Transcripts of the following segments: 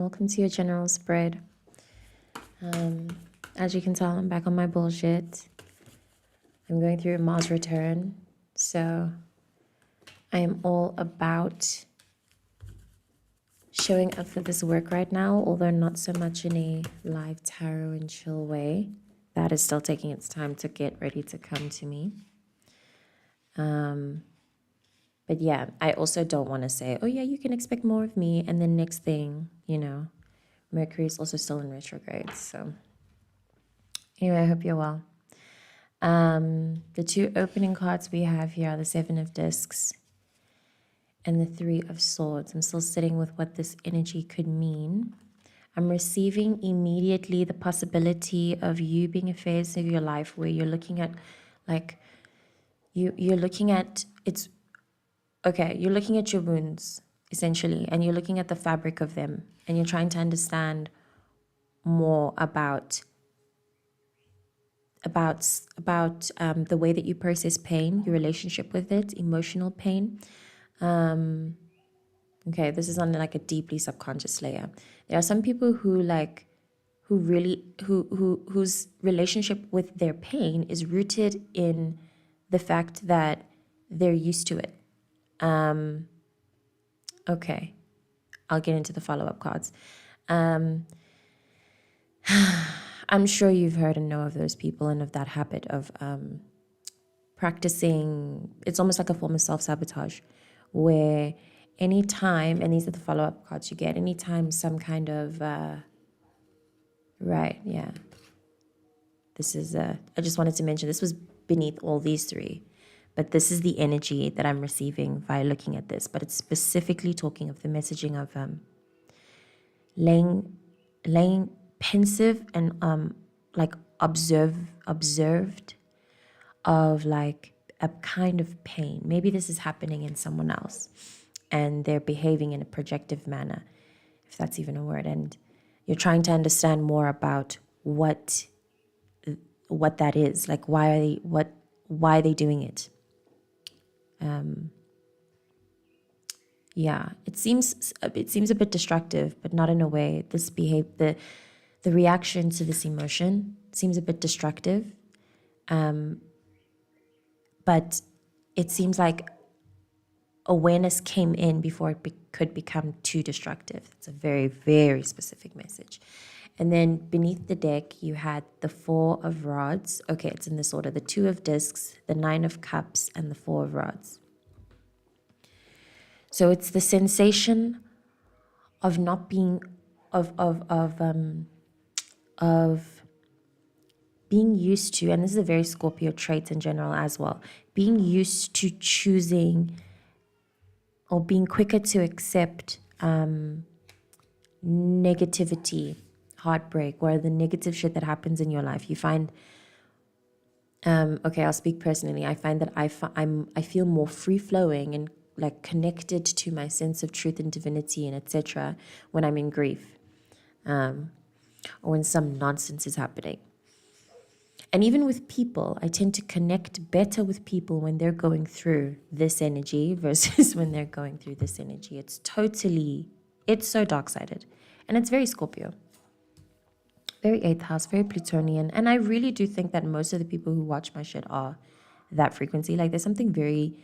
Welcome to your general spread. As you can tell, I'm back on my bullshit. I'm going through a Mars return, so I am all about showing up for this work right now, although not so much in a live tarot and chill way. That is still taking its time to get ready to come to me. But yeah, I also don't want to say, oh yeah, you can expect more of me. And then next thing, Mercury is also still in retrograde. So anyway, I hope you're well. The two opening cards we have here are the Seven of Discs and the Three of Swords. I'm still sitting with what this energy could mean. I'm receiving immediately the possibility of you being a phase of your life where you're looking at, like, you're looking at, you're looking at your wounds, essentially, and you're looking at the fabric of them, and you're trying to understand more about the way that you process pain, your relationship with it, emotional pain. This is on like a deeply subconscious layer. There are some people whose relationship with their pain is rooted in the fact that they're used to it. I'll get into the follow-up cards. I'm sure you've heard and know of those people and of that habit of practicing. It's almost like a form of self-sabotage where anytime, and these are the follow-up cards you get, anytime some kind of, this is, I just wanted to mention, this was beneath all these three, but this is the energy that I'm receiving via looking at this, but it's specifically talking of the messaging of laying pensive and observed of like a kind of pain. Maybe this is happening in someone else and they're behaving in a projective manner, if that's even a word, and you're trying to understand more about what that is, like why are they doing it. It seems a bit destructive, but not in a way. The reaction to this emotion seems a bit destructive, but it seems like awareness came in before it could become too destructive. It's a very, very specific message. And then beneath the deck, you had the Four of Rods. Okay, it's in this order: the Two of Discs, the Nine of Cups, and the Four of Rods. So it's the sensation of not being, of being used to, and this is a very Scorpio trait in general as well, being used to choosing or being quicker to accept negativity, heartbreak, or the negative shit that happens in your life. You find, I'll speak personally. I find that I feel more free-flowing and like connected to my sense of truth and divinity and etc. when I'm in grief, or when some nonsense is happening. And even with people, I tend to connect better with people when they're going through this energy versus when they're going through this energy. It's so dark-sided. And it's very Scorpio. Very 8th house, very Plutonian. And I really do think that most of the people who watch my shit are that frequency. Like there's something very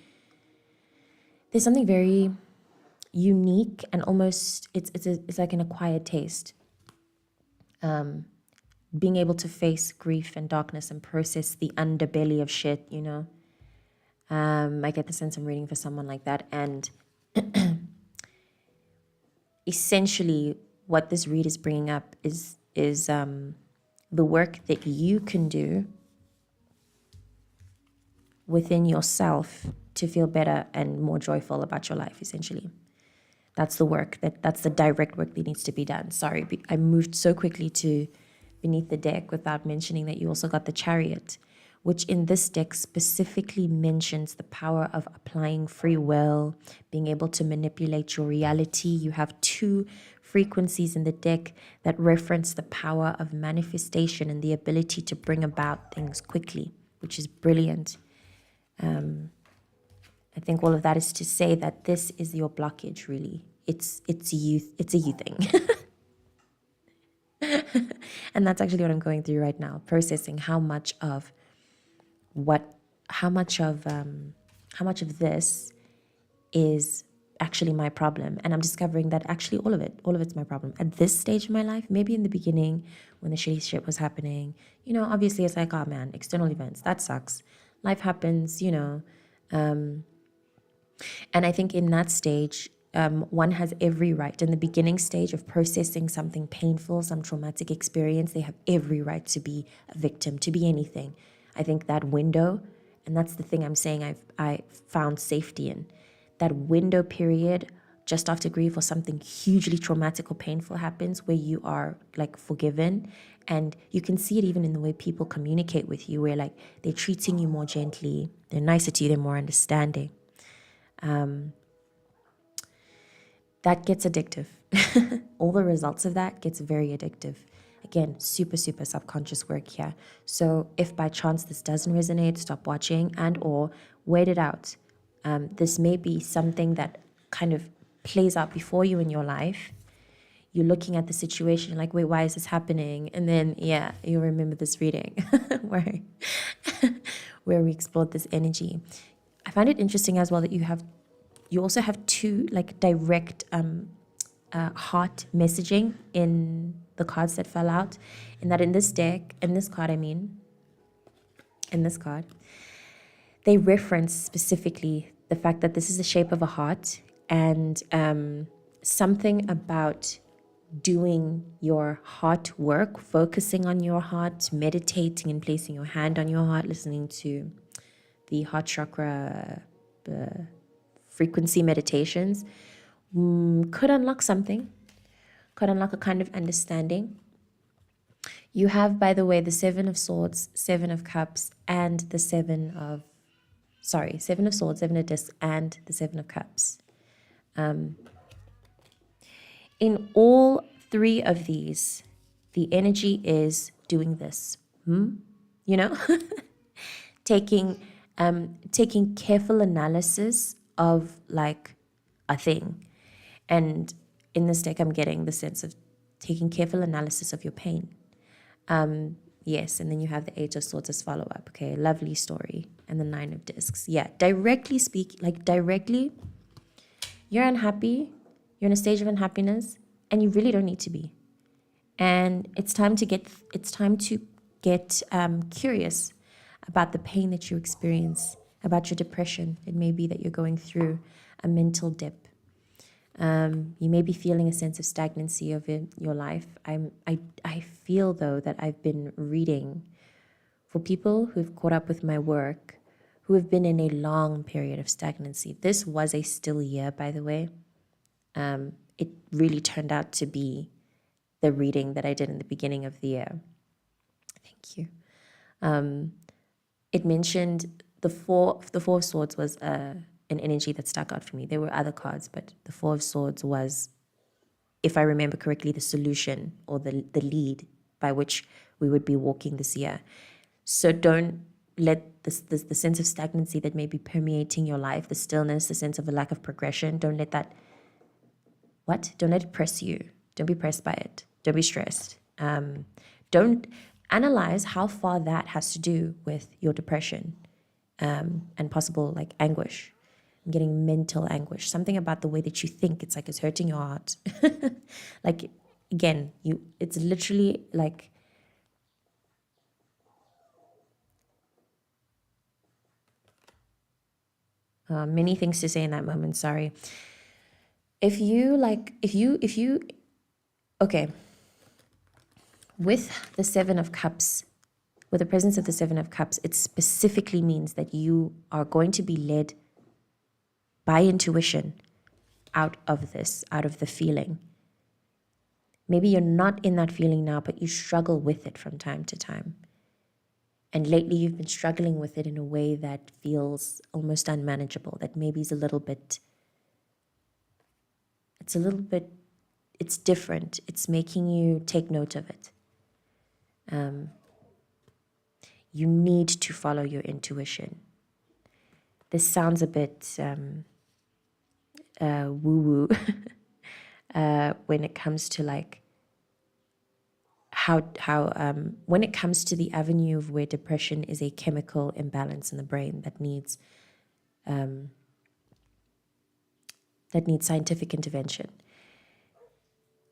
unique and almost, it's like an acquired taste. Being able to face grief and darkness and process the underbelly of shit, I get the sense I'm reading for someone like that. And essentially what this read is bringing up is the work that you can do within yourself to feel better and more joyful about your life, essentially. That's the work, that's the direct work that needs to be done. Sorry, I moved so quickly to beneath the deck without mentioning that you also got the Chariot, which in this deck specifically mentions the power of applying free will, being able to manipulate your reality. You have two frequencies in the deck that reference the power of manifestation and the ability to bring about things quickly, which is brilliant. I think all of that is to say that this is your blockage, really. It's a you thing. And that's actually what I'm going through right now, processing how much of what, how much of this is actually my problem. And I'm discovering that actually all of it's my problem. At this stage in my life, maybe in the beginning when the shitty shit was happening, obviously it's like, oh man, external events, that sucks. Life happens, and I think in that stage, one has every right. In the beginning stage of processing something painful, some traumatic experience, they have every right to be a victim, to be anything. I think that window, and that's the thing I'm saying I found safety in, that window period just after grief or something hugely traumatic or painful happens where you are like forgiven, and you can see it even in the way people communicate with you, where like they're treating you more gently, they're nicer to you, they're more understanding. That gets addictive. All the results of that gets very addictive. Again, super, super subconscious work here. So if by chance this doesn't resonate, stop watching and or wait it out. This may be something that kind of plays out before you in your life. You're looking at the situation like, wait, why is this happening? And then, yeah, you remember this reading where, where we explored this energy. I find it interesting as well that you also have two like direct heart messaging in the cards that fell out. And that in this deck, in this card, they reference specifically the fact that this is the shape of a heart, and something about doing your heart work, focusing on your heart, meditating and placing your hand on your heart, listening to the heart chakra frequency meditations, could unlock something, could unlock a kind of understanding. You have, by the way, the Seven of Swords, Seven of Cups, and the Seven of Swords, Seven of Discs, and the Seven of Cups. In all three of these, the energy is doing this. Taking careful analysis of like a thing. And in this deck, I'm getting the sense of taking careful analysis of your pain. Yes, and then you have the Eight of Swords as follow-up. Okay, lovely story. And the Nine of Discs. Yeah, directly, you're unhappy, you're in a stage of unhappiness, and you really don't need to be. And it's time to get curious about the pain that you experience, about your depression. It may be that you're going through a mental dip. You may be feeling a sense of stagnancy of your life. I feel, though, that I've been reading for people who've caught up with my work, who have been in a long period of stagnancy. This was a still year, by the way. It really turned out to be the reading that I did in the beginning of the year. Thank you. It mentioned the Four of Swords was an energy that stuck out for me. There were other cards, but the Four of Swords was, if I remember correctly, the solution or the lead by which we would be walking this year. So don't let the sense of stagnancy that may be permeating your life, the stillness, the sense of a lack of progression, don't let that, don't let it press you. Don't be pressed by it. Don't be stressed. Don't analyze how far that has to do with your depression and possible like anguish. I'm getting mental anguish. Something about the way that you think. It's like it's hurting your heart. Like, again, it's literally like many things to say in that moment. Sorry. Okay. With the Seven of Cups, with the presence of the Seven of Cups, it specifically means that you are going to be led by intuition out of the feeling. Maybe you're not in that feeling now, but you struggle with it from time to time. And lately you've been struggling with it in a way that feels almost unmanageable, that maybe is it's different. It's making you take note of it. You need to follow your intuition. This sounds a bit woo-woo when it comes to like how when it comes to the avenue of where depression is a chemical imbalance in the brain that needs scientific intervention.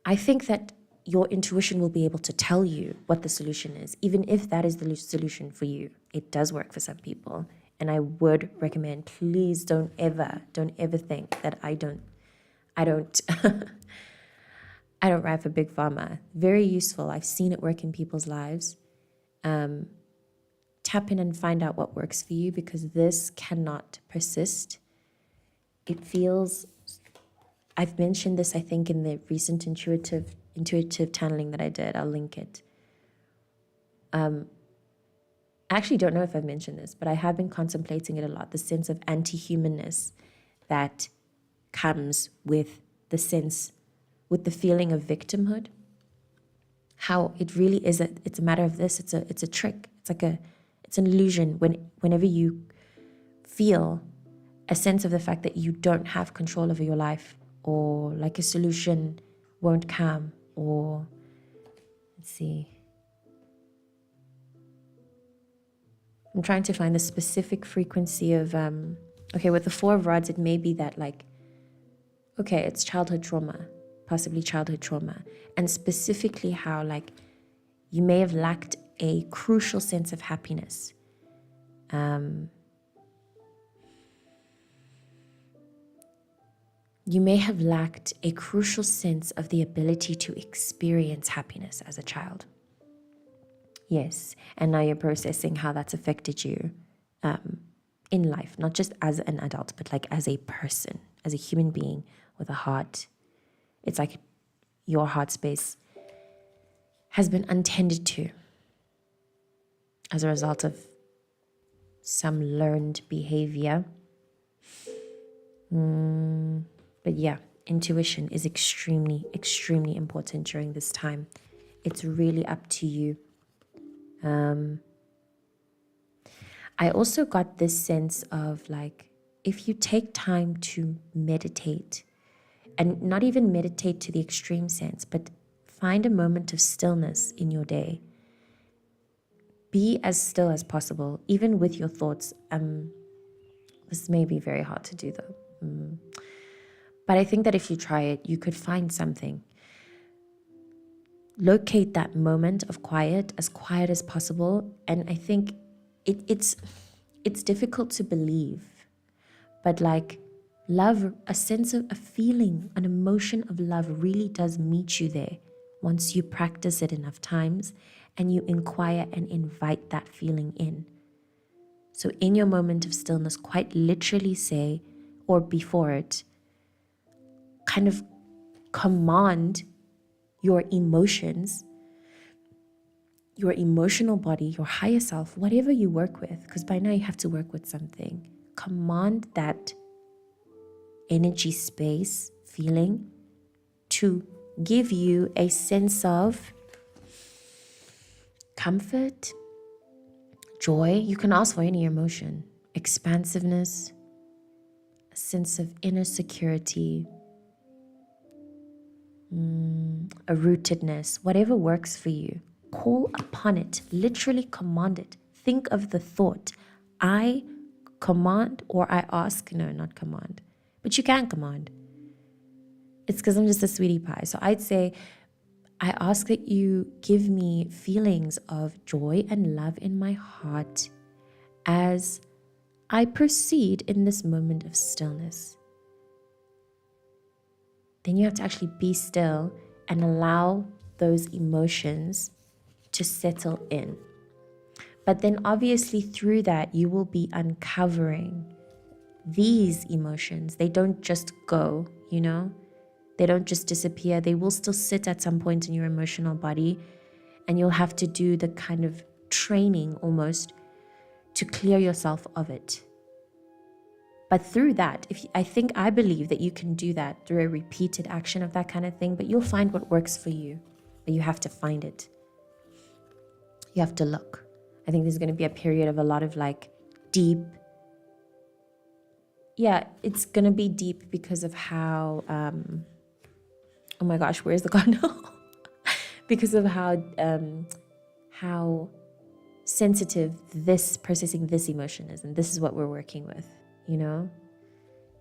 I think that your intuition will be able to tell you what the solution is, even if that is the solution for you. It does work for some people. And I would recommend, please don't ever think that I don't I don't write for Big Pharma. Very useful. I've seen it work in people's lives. Tap in and find out what works for you, because this cannot persist. It feels, I've mentioned this, I think, in the recent intuitive channeling that I did. I'll link it. I actually don't know if I've mentioned this, but I have been contemplating it a lot. The sense of anti-humanness that comes with the feeling of victimhood. How it really is it's a matter of this. It's a trick. It's an illusion. Whenever you feel a sense of the fact that you don't have control over your life, or like a solution won't come, or let's see. I'm trying to find the specific frequency of, okay, with the Four of Rods, it may be that okay, it's childhood trauma, possibly childhood trauma. And specifically how you may have lacked a crucial sense of happiness. You may have lacked a crucial sense of the ability to experience happiness as a child. Yes, and now you're processing how that's affected you in life, not just as an adult, but as a person, as a human being with a heart. It's like your heart space has been untended to as a result of some learned behavior. But yeah, intuition is extremely, extremely important during this time. It's really up to you. I also got this sense of if you take time to meditate, and not even meditate to the extreme sense, but find a moment of stillness in your day. Be as still as possible, even with your thoughts. This may be very hard to do though. But I think that if you try it, you could find something. Locate that moment of quiet as possible. And I think it's difficult to believe, but love, a sense of a feeling, an emotion of love really does meet you there once you practice it enough times and you inquire and invite that feeling in. So in your moment of stillness, quite literally say, or before it, kind of command your emotions, your emotional body, your higher self, whatever you work with, because by now you have to work with something. Command that energy space feeling to give you a sense of comfort, joy. You can ask for any emotion, expansiveness, a sense of inner security, a rootedness, whatever works for you. Call upon it, literally command it. Think of the thought, I command, or I ask, no, not command, but you can command. It's because I'm just a sweetie pie. So I'd say, I ask that you give me feelings of joy and love in my heart as I proceed in this moment of stillness. Then you have to actually be still and allow those emotions to settle in. But then obviously through that, you will be uncovering these emotions. They don't just go, They don't just disappear. They will still sit at some point in your emotional body, and you'll have to do the kind of training almost to clear yourself of it. But through that, I believe that you can do that through a repeated action of that kind of thing, but you'll find what works for you, but you have to find it. You have to look. I think there's going to be a period of a lot of deep. Yeah, it's going to be deep because of how, oh my gosh, where's the candle? because of how sensitive this processing this emotion is, and this is what we're working with, you know.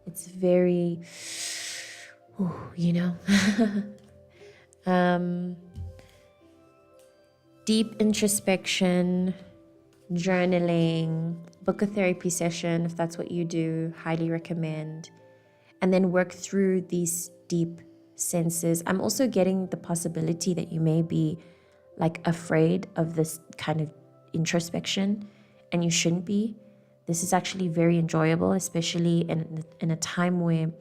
It's very, you know, deep introspection, journaling, book a therapy session if that's what you do, highly recommend, and then work through these deep senses. I'm also getting the possibility that you may be like afraid of this kind of introspection, and you shouldn't be. This is actually very enjoyable, especially in a time where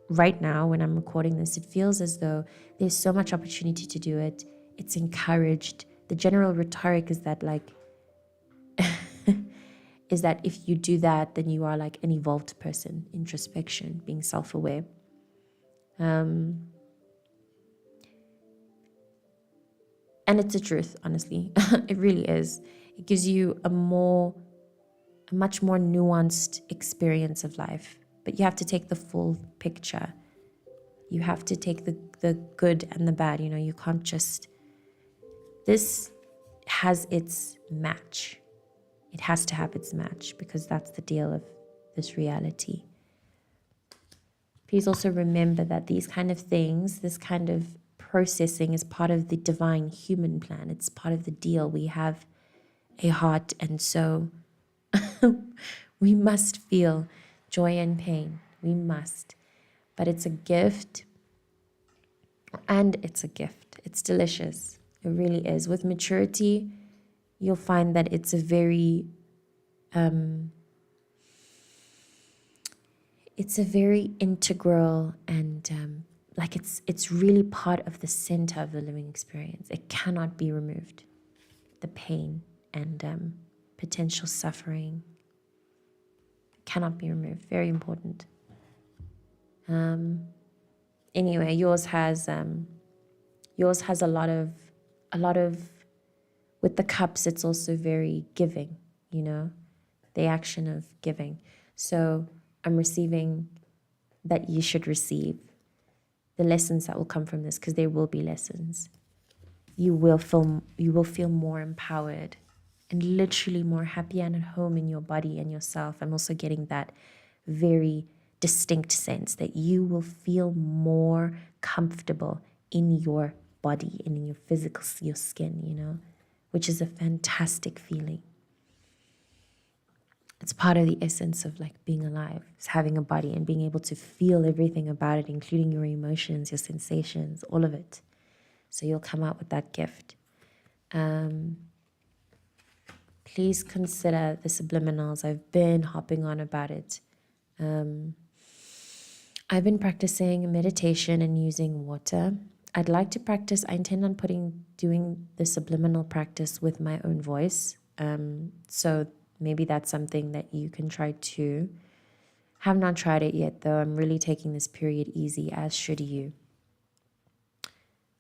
right now when I'm recording this, it feels as though there's so much opportunity to do it. It's encouraged. The general rhetoric is that like is that if you do that, then you are like an evolved person. Introspection, being self-aware. And it's the truth, honestly. It really is. It gives you a much more nuanced experience of life. But you have to take the full picture. You have to take the good and the bad. You know, you can't just... This has its match. It has to have its match because that's the deal of this reality. Please also remember that these kind of things, this kind of processing is part of the divine human plan. It's part of the deal. We have a heart, and so we must feel joy and pain. We must. But it's a gift, and it's a gift. It's delicious. It really is. With maturity, you'll find that it's a very integral and like it's really part of the center of the living experience. It cannot be removed. The pain and potential suffering cannot be removed. Very important. Anyway, yours has a lot of with the cups. It's also very giving, you know, the action of giving. So I'm receiving that you should receive the lessons that will come from this, because there will be lessons. You will feel more empowered and literally more happy and at home in your body and yourself. I'm also getting that very distinct sense that you will feel more comfortable in your body and in your physical, your skin, you know, which is a fantastic feeling. It's part of the essence of like being alive, is having a body and being able to feel everything about it, including your emotions, your sensations, all of it. So you'll come out with that gift. Please consider the subliminals. I've been hopping on about it. I've been practicing meditation and using water. I'd like to practice. I intend on doing the subliminal practice with my own voice. So maybe that's something that you can try too. Have not tried it yet, though. I'm really taking this period easy, as should you.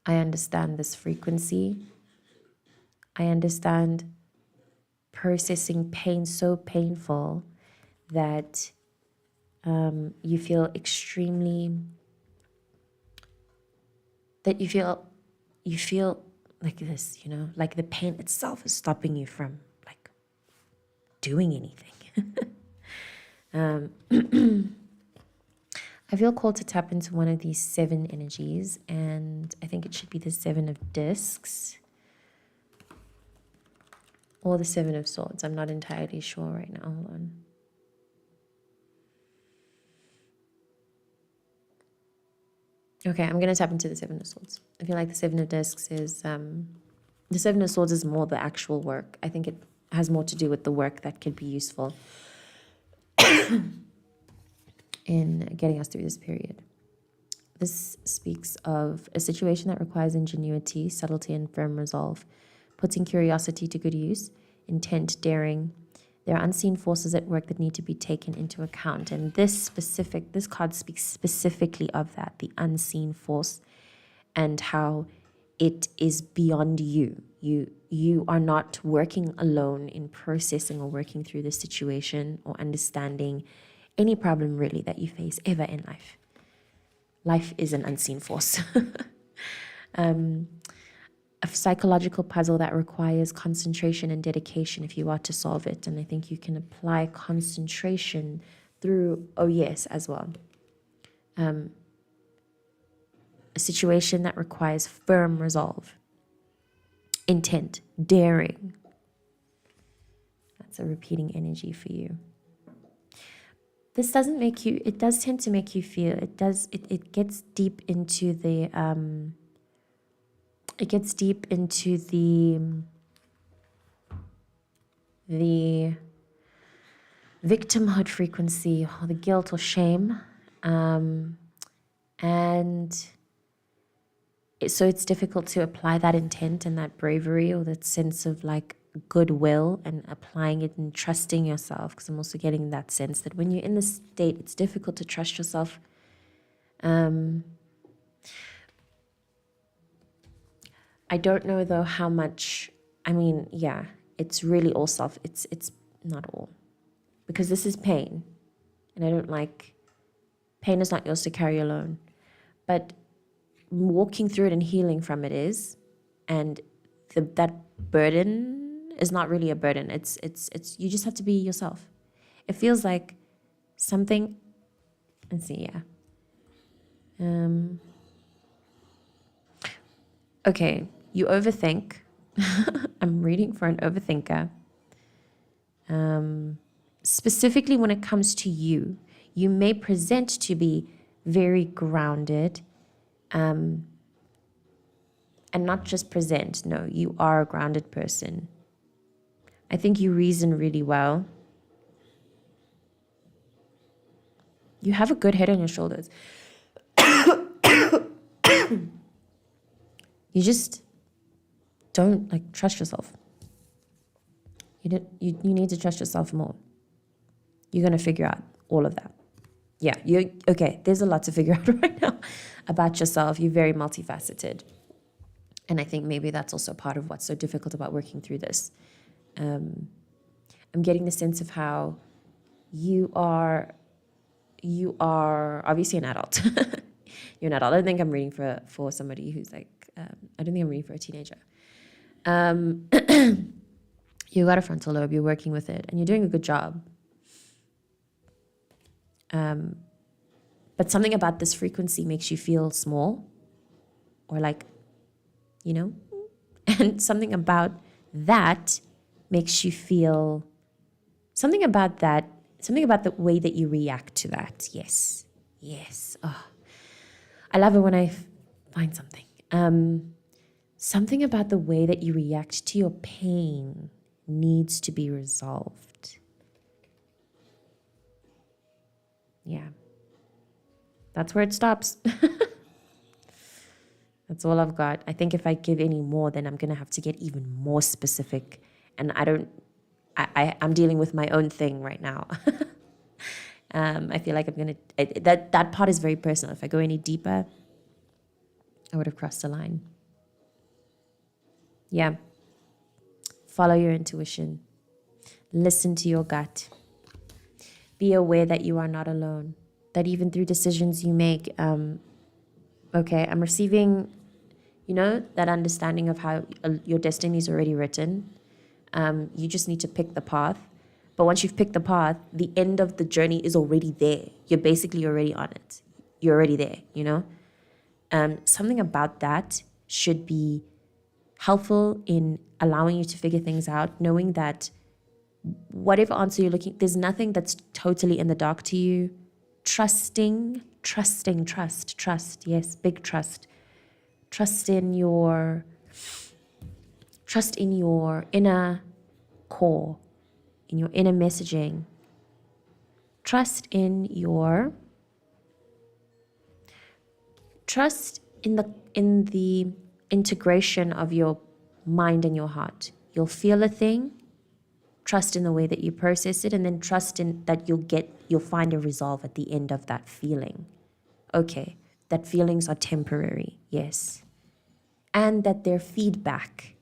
I understand this frequency. I understand processing pain so painful that you feel extremely, that you feel like this, you know, like the pain itself is stopping you from like doing anything. I feel called to tap into one of these 7 energies, and I think it should be the 7 of discs or the 7 of swords. I'm not entirely sure right now. Hold on. Okay, I'm going to tap into the 7 of swords. I feel like the 7 of discs is, the 7 of swords is more the actual work. I think it has more to do with the work that could be useful in getting us through this period. This speaks of a situation that requires ingenuity, subtlety, and firm resolve, putting curiosity to good use, intent, daring. There are unseen forces at work that need to be taken into account. And this card speaks specifically of that, the unseen force, and how it is beyond you. You are not working alone in processing or working through this situation or understanding any problem really that you face ever in life. Life is an unseen force. a psychological puzzle that requires concentration and dedication if you are to solve it. And I think you can apply concentration through, oh yes, as well. A situation that requires firm resolve, intent, daring. That's a repeating energy for you. This doesn't make you, it does tend to make you feel, it gets deep into the, the victimhood frequency, or the guilt or shame. So it's difficult to apply that intent and that bravery or that sense of like goodwill and applying it and trusting yourself, because I'm also getting that sense that when you're in this state, it's difficult to trust yourself. I don't know though how much, yeah, it's really all self, it's not all, because this is pain, and I don't like, pain is not yours to carry alone, but walking through it and healing from it is, and that burden is not really a burden. It's you just have to be yourself. It feels like something. Let's see, yeah. Okay, you overthink. I'm reading for an overthinker. Specifically when it comes to you, you may present to be very grounded, and not just present. No, you are a grounded person. I think you reason really well. You have a good head on your shoulders. You just don't trust yourself. You need to trust yourself more. You're going to figure out all of that. Yeah, okay, there's a lot to figure out right now about yourself. You're very multifaceted. And I think maybe that's also part of what's so difficult about working through this. I'm getting the sense of how you are obviously an adult. You're an adult. I don't think I'm reading for somebody who's I don't think I'm reading for a teenager. You got a frontal lobe, you're working with it, and you're doing a good job. But something about this frequency makes you feel small, or and something about that makes you feel, something about the way that you react to that. Yes. Oh, I love it when I find something. Something about the way that you react to your pain needs to be resolved. Yeah. That's where it stops. That's all I've got. I think if I give any more, then I'm going to have to get even more specific. And I'm dealing with my own thing right now. I feel like I'm going to, that part is very personal. If I go any deeper, I would have crossed the line. Yeah. Follow your intuition. Listen to your gut. Be aware that you are not alone. That even through decisions you make, okay, I'm receiving, that understanding of how your destiny is already written. You just need to pick the path. But once you've picked the path, the end of the journey is already there. You're basically already on it. You're already there, Something about that should be helpful in allowing you to figure things out, knowing that whatever answer you're looking, there's nothing that's totally in the dark to you. Trust, yes, big trust. Trust in your inner core, in your inner messaging. Trust in the integration of your mind and your heart. You'll feel a thing, trust in the way that you process it, and then trust in that you'll find a resolve at the end of that feeling. Okay, that feelings are temporary, yes. And that they're feedback.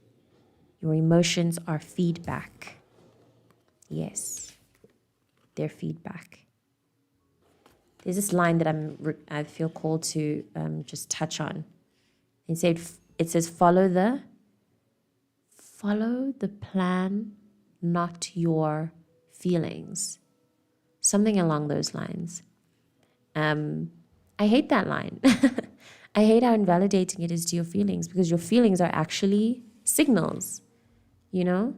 Your emotions are feedback. Yes, they're feedback. There's this line that I feel called to just touch on. It says, follow the follow the plan, not your feelings. Something along those lines. I hate that line. I hate how invalidating it is to your feelings, because your feelings are actually signals, you know?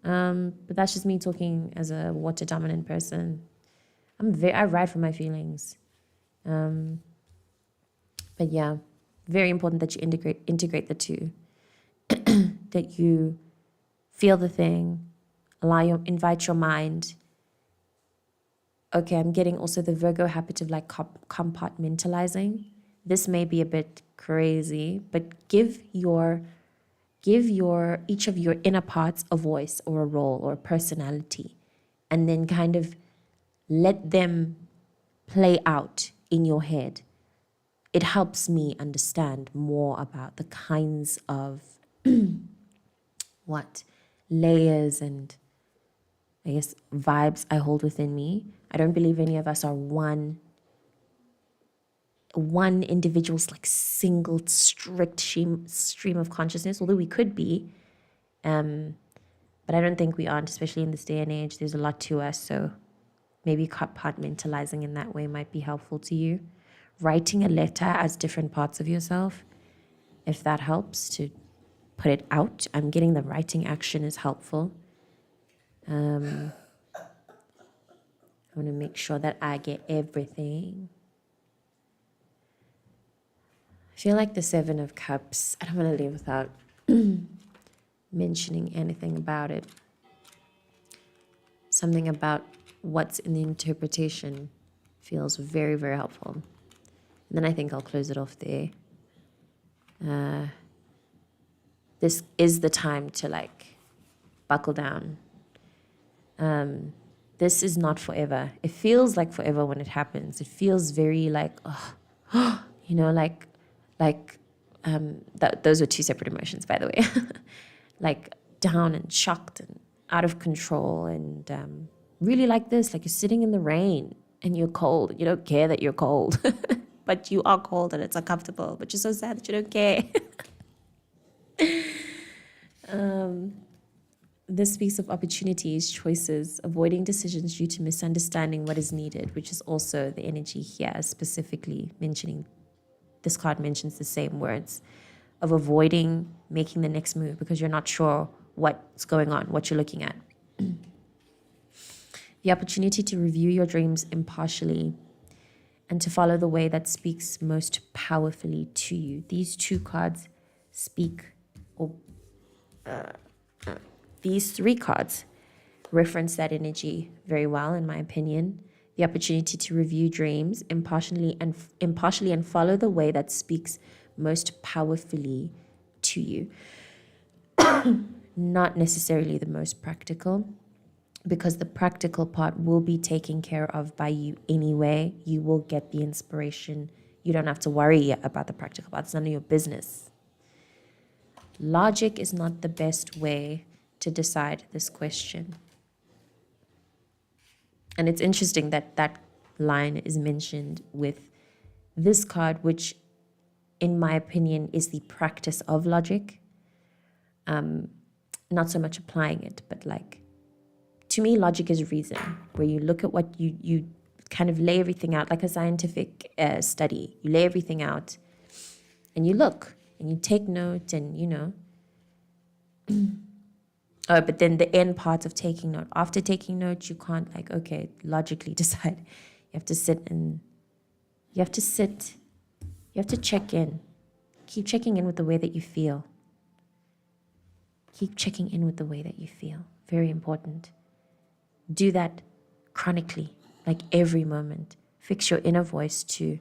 But that's just me talking as a water dominant person. I ride for my feelings. But yeah, very important that you integrate the two. That you feel the thing, invite your mind. Okay, I'm getting also the Virgo habit of like compartmentalizing. This may be a bit crazy, but give each of your inner parts a voice or a role or a personality, and then kind of let them play out in your head. It helps me understand more about the kinds of layers and I guess vibes I hold within me. I don't believe any of us are one individual's like single strict stream of consciousness, although we could be. But I don't think we aren't, especially in this day and age. There's a lot to us, so maybe compartmentalizing in that way might be helpful to you. Writing a letter as different parts of yourself, if that helps to put it out. I'm getting the writing action is helpful. I want to make sure that I get everything. I feel like the Seven of Cups, I don't want to leave without mentioning anything about it. Something about what's in the interpretation feels very, very helpful. And then I think I'll close it off there. This is the time to like buckle down. This is not forever. It feels like forever when it happens. It feels very like, you know, those are two separate emotions, by the way. Like down and shocked and out of control and really like this, like you're sitting in the rain and you're cold. You don't care that you're cold, but you are cold and it's uncomfortable, but you're so sad that you don't care. This speaks of opportunities, choices, avoiding decisions due to misunderstanding what is needed, which is also the energy here, specifically mentioning, this card mentions the same words of avoiding making the next move because you're not sure what's going on, what you're looking at. The opportunity to review your dreams impartially and to follow the way that speaks most powerfully to you. These two cards speak, or these three cards reference that energy very well, in my opinion. The opportunity to review dreams impartially and follow the way that speaks most powerfully to you. Not necessarily the most practical, because the practical part will be taken care of by you anyway. You will get the inspiration. You don't have to worry about the practical part. It's none of your business. Logic is not the best way to decide this question. And it's interesting that that line is mentioned with this card, which in my opinion is the practice of logic. Not so much applying it, but like, to me, logic is reason, where you look at what you kind of lay everything out like a scientific study. You lay everything out and you look and you take note and, you know. Oh, but then the end part of taking note. After taking note, you can't like, okay, logically decide. You have to sit. You have to check in. Keep checking in with the way that you feel. Keep checking in with the way that you feel. Very important. Do that chronically, like every moment. Fix your inner voice to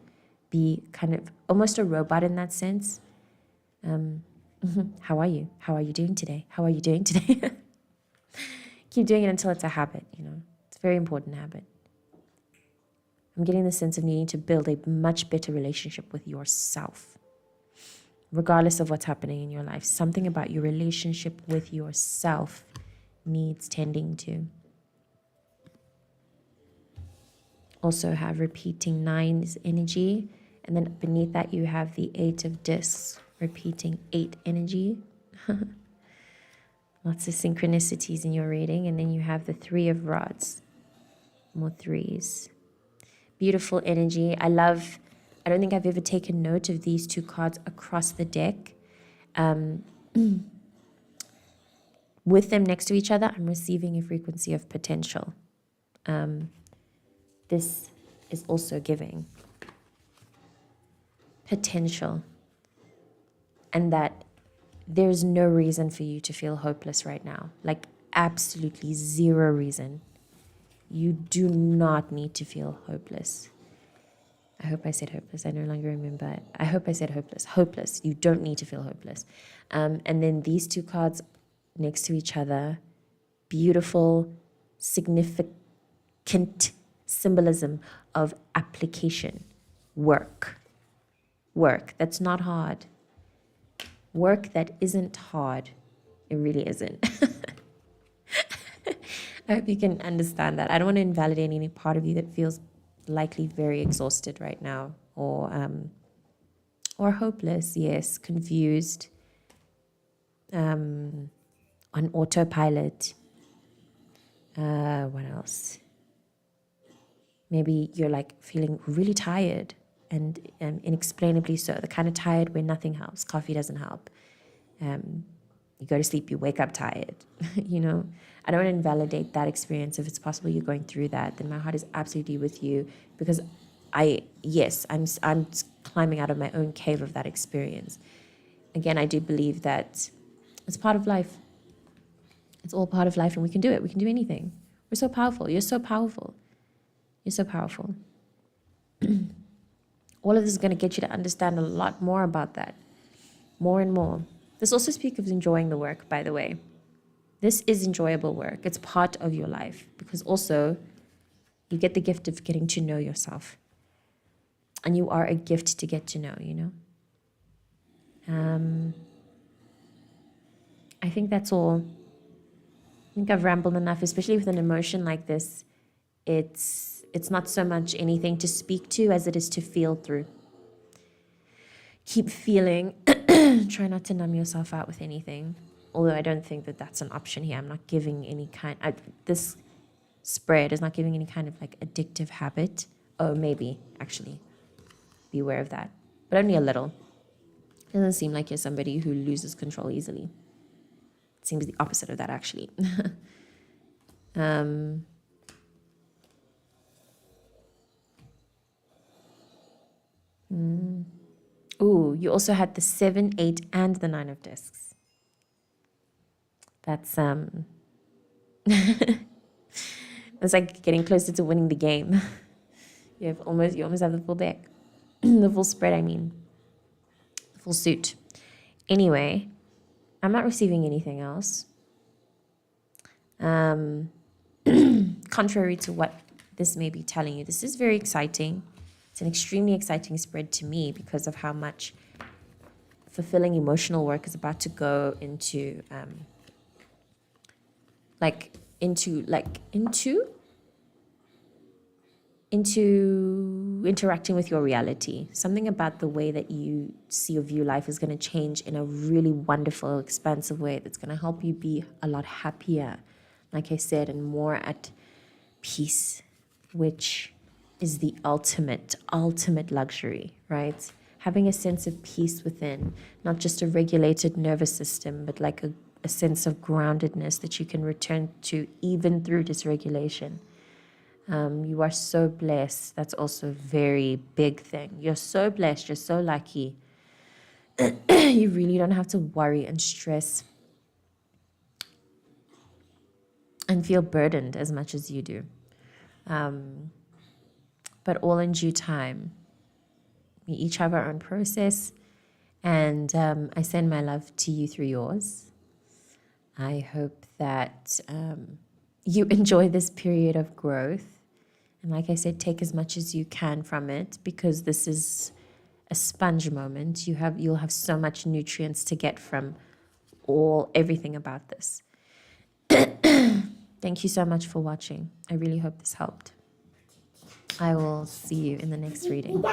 be kind of almost a robot in that sense. How are you? How are you doing today? How are you doing today? Keep doing it until it's a habit, you know. It's a very important habit. I'm getting the sense of needing to build a much better relationship with yourself, regardless of what's happening in your life. Something about your relationship with yourself needs tending to. Also have repeating 9's energy, and then beneath that you have the 8 of discs, repeating 8 energy. Lots of synchronicities in your reading. And then you have the Three of Rods. More threes. Beautiful energy. I don't think I've ever taken note of these two cards across the deck. With them next to each other, I'm receiving a frequency of potential. This is also giving potential. And that there's no reason for you to feel hopeless right now. Like, absolutely zero reason. You do not need to feel hopeless. I hope I said hopeless. I no longer remember. I hope I said hopeless. Hopeless. You don't need to feel hopeless. And then these two cards next to each other. Beautiful, significant symbolism of application. Work. Work. That's not hard. Work that isn't hard. It really isn't. I hope you can understand that. I don't want to invalidate any part of you that feels likely very exhausted right now, or hopeless, yes, confused, on autopilot. What else? Maybe you're like feeling really tired and inexplainably so. The kind of tired where nothing helps. Coffee doesn't help. You go to sleep, you wake up tired. You know, I don't want to invalidate that experience. If it's possible you're going through that, then my heart is absolutely with you, because I'm climbing out of my own cave of that experience. Again, I do believe that it's part of life. It's all part of life, and we can do it. We can do anything. We're so powerful. You're so powerful. You're so powerful. All of this is going to get you to understand a lot more about that. More and more. This also speaks of enjoying the work, by the way. This is enjoyable work. It's part of your life, because also you get the gift of getting to know yourself. And you are a gift to get to know, you know? I think that's all. I think I've rambled enough, especially with an emotion like this. It's not so much anything to speak to as it is to feel through. Keep feeling. Try not to numb yourself out with anything. Although I don't think that that's an option here. I'm not giving any kind... this spread is not giving any kind of like addictive habit. Oh, maybe, actually. Be aware of that. But only a little. It doesn't seem like you're somebody who loses control easily. It seems the opposite of that, actually. Ooh, you also had the 7, 8, and the 9 of discs. That's it's like getting closer to winning the game. You almost have the full deck. The full spread, I mean. The full suit. Anyway, I'm not receiving anything else. Contrary to what this may be telling you, this is very exciting. It's an extremely exciting spread to me because of how much fulfilling emotional work is about to go into interacting with your reality. Something about the way that you see or view life is going to change in a really wonderful, expansive way that's going to help you be a lot happier, like I said, and more at peace, which is the ultimate luxury, right? Having a sense of peace within, not just a regulated nervous system, but like a sense of groundedness that you can return to even through dysregulation. You are so blessed. That's also a very big thing. You're so blessed. You're so lucky. You really don't have to worry and stress and feel burdened as much as you do. But all in due time. We each have our own process, and I send my love to you through yours. I hope that you enjoy this period of growth. And like I said, take as much as you can from it, because this is a sponge moment. You'll have so much nutrients to get from everything about this. Thank you so much for watching. I really hope this helped. I will see you in the next reading.